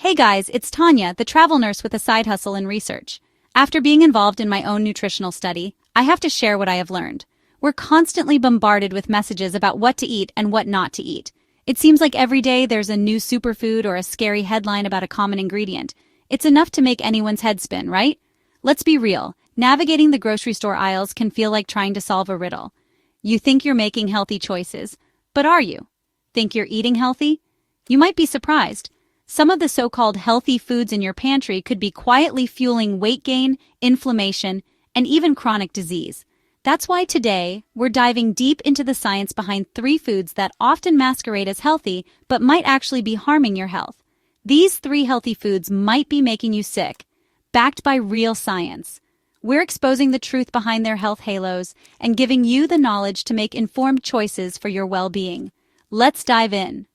Hey guys, it's Tanya, the travel nurse with a side hustle in research. After being involved in my own nutritional study, I have to share what I have learned. We're constantly bombarded with messages about what to eat and what not to eat. It seems like every day there's a new superfood or a scary headline about a common ingredient. It's enough to make anyone's head spin, right? Let's be real. Navigating the grocery store aisles can feel like trying to solve a riddle. You think you're making healthy choices, but are you? Think you're eating healthy? You might be surprised. Some of the so-called healthy foods in your pantry could be quietly fueling weight gain, inflammation, and even chronic disease. That's why today, we're diving deep into the science behind 3 foods that often masquerade as healthy but might actually be harming your health. These 3 healthy foods might be making you sick, backed by real science. We're exposing the truth behind their health halos and giving you the knowledge to make informed choices for your well-being. Let's dive in.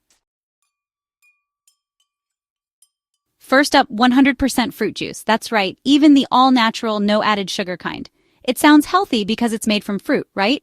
First up, 100% fruit juice. That's right, even the all-natural, no-added sugar kind. It sounds healthy because it's made from fruit, right?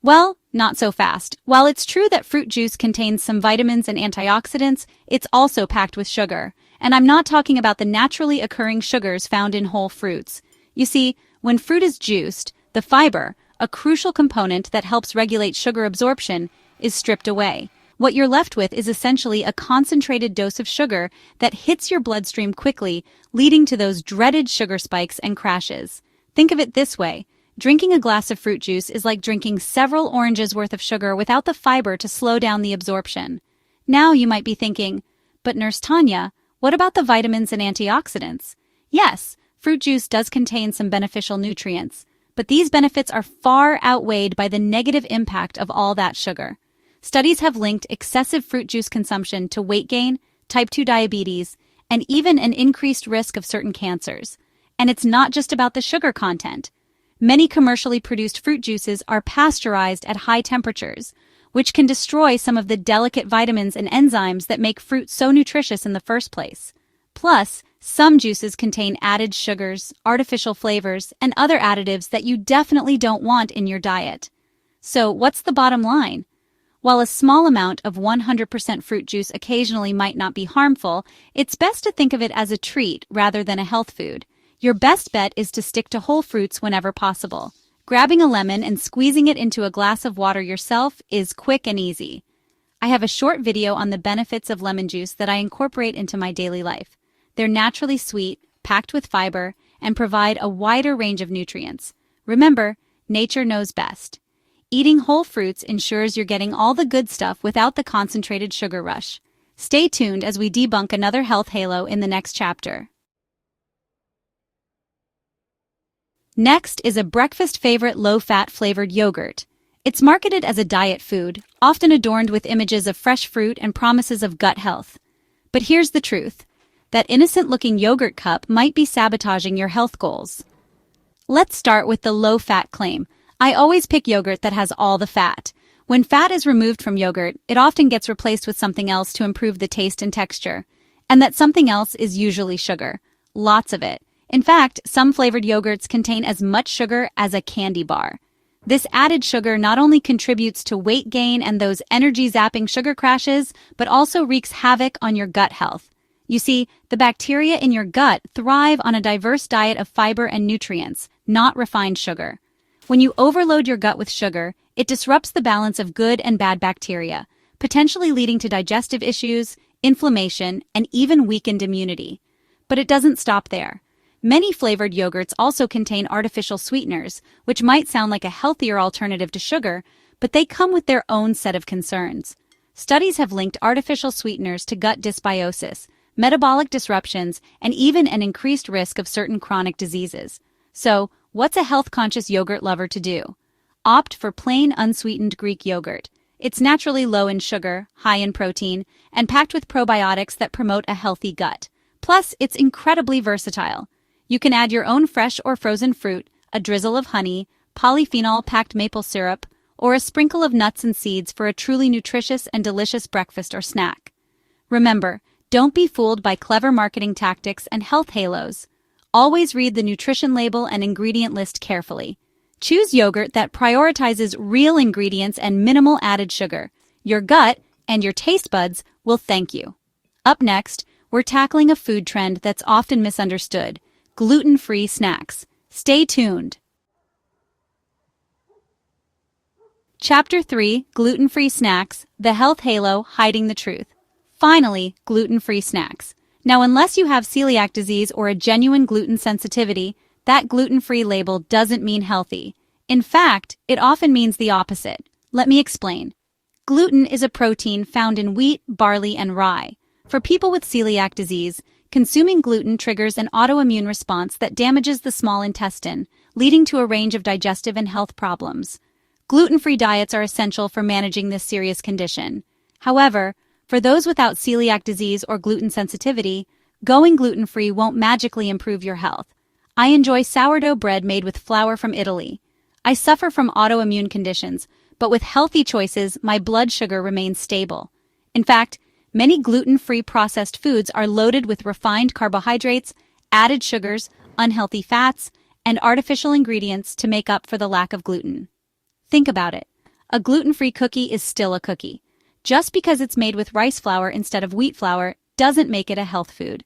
Well, not so fast. While it's true that fruit juice contains some vitamins and antioxidants, it's also packed with sugar. And I'm not talking about the naturally occurring sugars found in whole fruits. You see, when fruit is juiced, the fiber, a crucial component that helps regulate sugar absorption, is stripped away. What you're left with is essentially a concentrated dose of sugar that hits your bloodstream quickly, leading to those dreaded sugar spikes and crashes. Think of it this way. Drinking a glass of fruit juice is like drinking several oranges worth of sugar without the fiber to slow down the absorption. Now you might be thinking, but Nurse Tanya, what about the vitamins and antioxidants? Yes, fruit juice does contain some beneficial nutrients, but these benefits are far outweighed by the negative impact of all that sugar. Studies have linked excessive fruit juice consumption to weight gain, type 2 diabetes, and even an increased risk of certain cancers. And it's not just about the sugar content. Many commercially produced fruit juices are pasteurized at high temperatures, which can destroy some of the delicate vitamins and enzymes that make fruit so nutritious in the first place. Plus, some juices contain added sugars, artificial flavors, and other additives that you definitely don't want in your diet. So, what's the bottom line? While a small amount of 100% fruit juice occasionally might not be harmful, it's best to think of it as a treat rather than a health food. Your best bet is to stick to whole fruits whenever possible. Grabbing a lemon and squeezing it into a glass of water yourself is quick and easy. I have a short video on the benefits of lemon juice that I incorporate into my daily life. They're naturally sweet, packed with fiber, and provide a wider range of nutrients. Remember, nature knows best. Eating whole fruits ensures you're getting all the good stuff without the concentrated sugar rush. Stay tuned as we debunk another health halo in the next chapter. Next is a breakfast favorite low-fat flavored yogurt. It's marketed as a diet food, often adorned with images of fresh fruit and promises of gut health. But here's the truth. That innocent-looking yogurt cup might be sabotaging your health goals. Let's start with the low-fat claim. I always pick yogurt that has all the fat. When fat is removed from yogurt, it often gets replaced with something else to improve the taste and texture. And that something else is usually sugar. Lots of it. In fact, some flavored yogurts contain as much sugar as a candy bar. This added sugar not only contributes to weight gain and those energy-zapping sugar crashes, but also wreaks havoc on your gut health. You see, the bacteria in your gut thrive on a diverse diet of fiber and nutrients, not refined sugar. When you overload your gut with sugar, it disrupts the balance of good and bad bacteria, potentially leading to digestive issues, inflammation, and even weakened immunity. But it doesn't stop there. Many flavored yogurts also contain artificial sweeteners, which might sound like a healthier alternative to sugar, but they come with their own set of concerns. Studies have linked artificial sweeteners to gut dysbiosis, metabolic disruptions, and even an increased risk of certain chronic diseases. So, what's a health-conscious yogurt lover to do? Opt for plain unsweetened Greek yogurt. It's naturally low in sugar, high in protein, and packed with probiotics that promote a healthy gut. Plus, it's incredibly versatile. You can add your own fresh or frozen fruit, a drizzle of honey, polyphenol-packed maple syrup, or a sprinkle of nuts and seeds for a truly nutritious and delicious breakfast or snack. Remember, don't be fooled by clever marketing tactics and health halos. Always read the nutrition label and ingredient list carefully. Choose yogurt that prioritizes real ingredients and minimal added sugar. Your gut and your taste buds will thank you. Up next, we're tackling a food trend that's often misunderstood: gluten-free snacks. Stay tuned. Chapter 3: Gluten-free snacks, the health halo hiding the truth. Finally, gluten-free snacks. Now, unless you have celiac disease or a genuine gluten sensitivity, that gluten-free label doesn't mean healthy. In fact, it often means the opposite. Let me explain. Gluten is a protein found in wheat, barley, and rye. For people with celiac disease, consuming gluten triggers an autoimmune response that damages the small intestine, leading to a range of digestive and health problems. Gluten-free diets are essential for managing this serious condition. However, for those without celiac disease or gluten sensitivity, going gluten-free won't magically improve your health. I enjoy sourdough bread made with flour from Italy. I suffer from autoimmune conditions, but with healthy choices, my blood sugar remains stable. In fact, many gluten-free processed foods are loaded with refined carbohydrates, added sugars, unhealthy fats, and artificial ingredients to make up for the lack of gluten. Think about it. A gluten-free cookie is still a cookie. Just because it's made with rice flour instead of wheat flour doesn't make it a health food.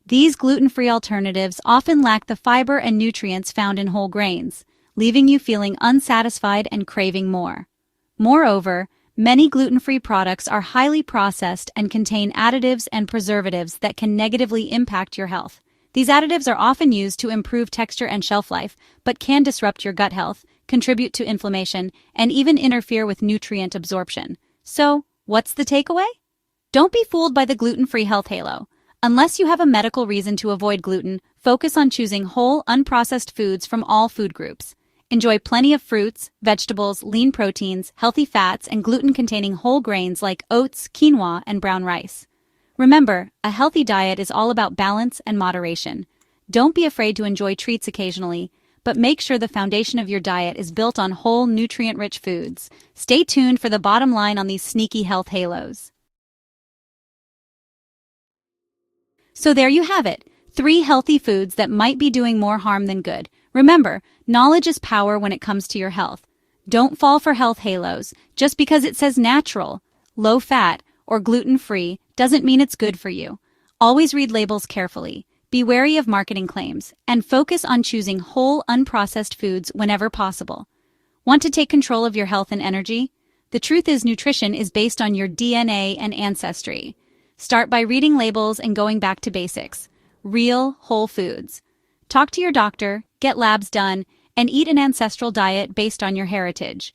These gluten-free alternatives often lack the fiber and nutrients found in whole grains, leaving you feeling unsatisfied and craving more. Moreover, many gluten-free products are highly processed and contain additives and preservatives that can negatively impact your health. These additives are often used to improve texture and shelf life, but can disrupt your gut health, contribute to inflammation, and even interfere with nutrient absorption. So, what's the takeaway? Don't be fooled by the gluten-free health halo. Unless you have a medical reason to avoid gluten, focus on choosing whole, unprocessed foods from all food groups. Enjoy plenty of fruits, vegetables, lean proteins, healthy fats, and gluten-containing whole grains like oats, quinoa, and brown rice. Remember, a healthy diet is all about balance and moderation. Don't be afraid to enjoy treats occasionally, but make sure the foundation of your diet is built on whole, nutrient-rich foods. Stay tuned for the bottom line on these sneaky health halos. So there you have it, 3 healthy foods that might be doing more harm than good. Remember, knowledge is power when it comes to your health. Don't fall for health halos. Just because it says natural, low-fat, or gluten-free doesn't mean it's good for you. Always read labels carefully. Be wary of marketing claims, and focus on choosing whole, unprocessed foods whenever possible. Want to take control of your health and energy? The truth is, nutrition is based on your DNA and ancestry. Start by reading labels and going back to basics. Real, whole foods. Talk to your doctor, get labs done, and eat an ancestral diet based on your heritage.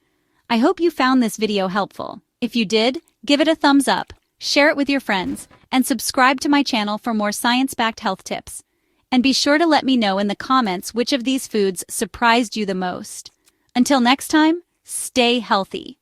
I hope you found this video helpful. If you did, give it a thumbs up, share it with your friends, and subscribe to my channel for more science-backed health tips. And be sure to let me know in the comments which of these foods surprised you the most. Until next time, stay healthy.